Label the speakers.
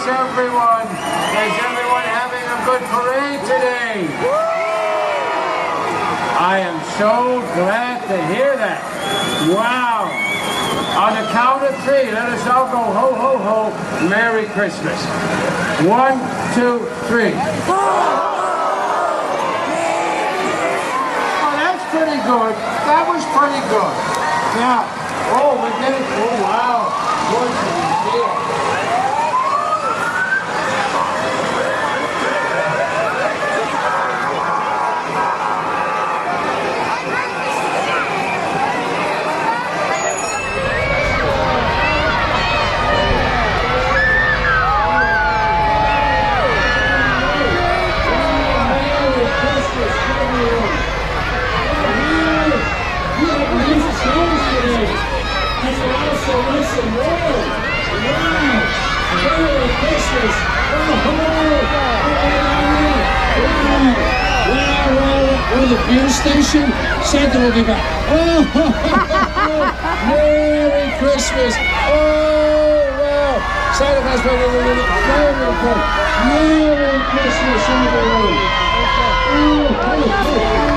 Speaker 1: Yes, everyone. Is everyone having a good parade today? I am so glad to hear that. Wow. On the count of three, let us all go ho, ho, ho. Merry Christmas. 1, 2, 3. Oh, that's pretty good. That was pretty good. Now, oh, we're getting, oh, wow. Good to see it.
Speaker 2: We're the beer station. Santa will be back. Oh, Merry Christmas. Oh, wow. Santa Claus, Merry Christmas, everyone.